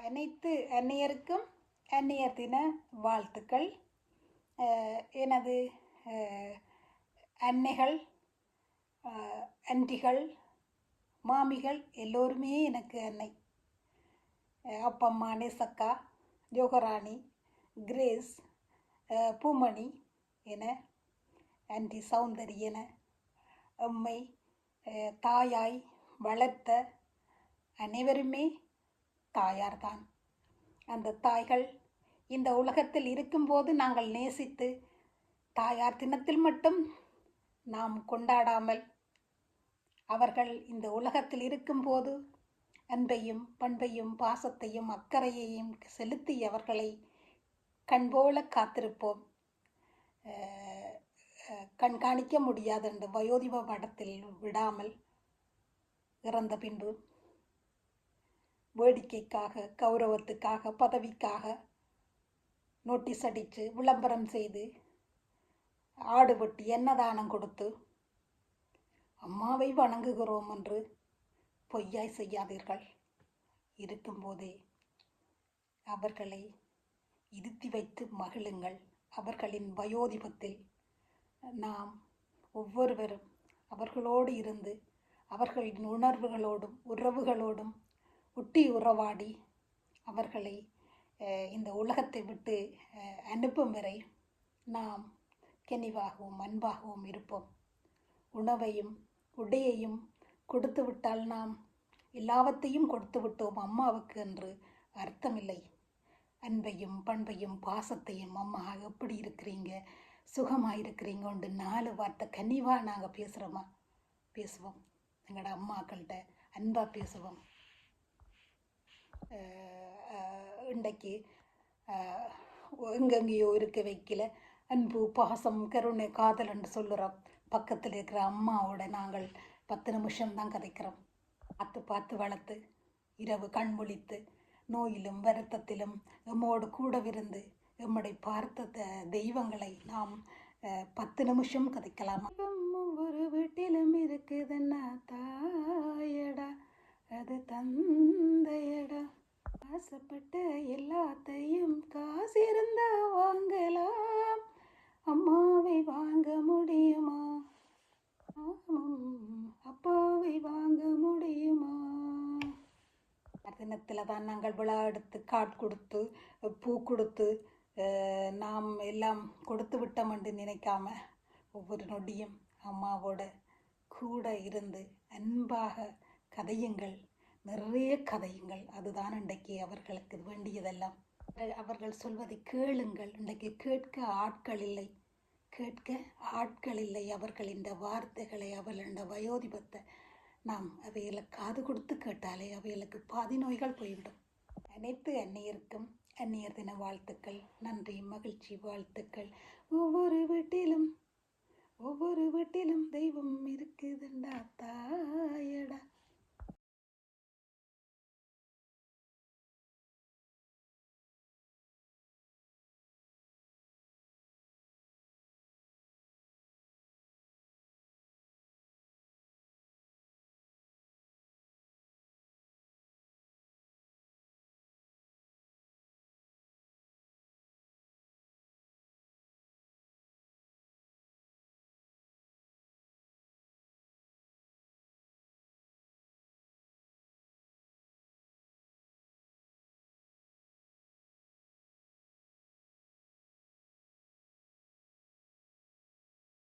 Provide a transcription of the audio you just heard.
அனைத்து அந்நியருக்கும் அந்நியர் தின வாழ்த்துக்கள். எனது அன்னைகள், அன்டிகள், மாமிகள் எல்லோருமே எனக்கு அன்னை. அப்பம்மா நேசக்கா, ஜோகராணி, கிரேஸ், பூமணி என, ஆன்டி சௌந்தரி என எம்மை தாயாய் வளர்த்த அனைவருமே தாயார்தான். அந்த தாய்கள் இந்த உலகத்தில் இருக்கும்போது நாங்கள் நேசித்து தாயார் தினத்தில் மட்டும் நாம் கொண்டாடாமல் அவர்கள் இந்த உலகத்தில் இருக்கும்போது அன்பையும் பண்பையும் பாசத்தையும் அக்கறையையும் செலுத்தி அவர்களை கண்போல காத்திருப்போம். கண்காணிக்க முடியாத இந்த வயோதிப மடத்தில் விடாமல் இறந்த பின்பு வேடிக்கைக்காக, கௌரவத்துக்காக, பதவிக்காக நோட்டீஸ் அடித்து விளம்பரம் செய்து ஆடு வெட்டி அன்னதானம் கொடுத்து அம்மாவை வணங்குகிறோம் என்று பொய்யாய் செய்யாதீர்கள். இருக்கும்போதே அவர்களை இருத்தி வைத்து மகிழுங்கள். அவர்களின் வயோதிபத்தில் நாம் ஒவ்வொருவரும் அவர்களோடு இருந்து அவர்களின் உணர்வுகளோடும் உறவுகளோடும் ஒட்டி உறவாடி அவர்களை இந்த உலகத்தை விட்டு அனுப்பும் வரை நாம் கனிவாகவும் அன்பாகவும் இருப்போம். உணவையும் உடையையும் கொடுத்து விட்டால் நாம் எல்லாவற்றையும் கொடுத்து விட்டோம் அம்மாவுக்கு என்று அர்த்தமில்லை. அன்பையும் பண்பையும் பாசத்தையும் அம்மா எப்படி இருக்கிறீங்க, சுகமாக இருக்கிறீங்கன்னு 4 வார்த்தை கனிவாக நாங்கள் பேசுவோம். எங்களோட அம்மாக்கள்கிட்ட அன்பாக பேசுவோம். இன்றைக்கு எங்கெங்கேயோ இருக்க வைக்கல அன்பு பாசம் கருணை காதல் என்று சொல்லுறோம். பக்கத்தில் இருக்கிற அம்மாவோட நாங்கள் 10 நிமிஷம்தான் கதைக்கிறோம். பார்த்து வளர்த்து இரவு கண் முழித்து நோயிலும் வருத்தத்திலும் எம்மோடு கூடவிருந்து எம்முடைய பார்த்த தெய்வங்களை நாம் 10 நிமிஷம் கதைக்கலாம். ஒவ்வொரு வீட்டிலும் இருக்குதுன்னா தாயடா, அது தந்தையடா, ஆசைப்பட்ட எல்லாத்தையும் காசு இருந்தா வாங்கலாம், அம்மாவை வாங்க முடியுமா, அப்பாவை வாங்க முடியுமா. தினத்தில் தான் நாங்கள் விழா எடுத்து காட் கொடுத்து பூ கொடுத்து நாம் எல்லாம் கொடுத்து விட்டோம் என்று நினைக்காம ஒவ்வொரு நொடியும் அம்மாவோட கூட இருந்து அன்பாக கதையுங்கள், நிறைய கதையுங்கள். அதுதான் இன்றைக்கு அவர்களுக்கு வேண்டியதெல்லாம். அவர்கள் சொல்வதை கேளுங்கள். இன்றைக்கு கேட்க ஆட்கள் இல்லை அவர்களின் வார்த்தைகளை, அவர்களின் வயோதிபத்தை நாம் அவைகளை காது கொடுத்து கேட்டாலே அவைகளுக்கு பாதி நோய்கள் போய்விடும். அனைத்து அந்நியருக்கும் அந்நியர் தின வாழ்த்துக்கள், நன்றி, மகிழ்ச்சி, வாழ்த்துக்கள். ஒவ்வொரு வீட்டிலும் தெய்வம் இருக்குதுண்டா.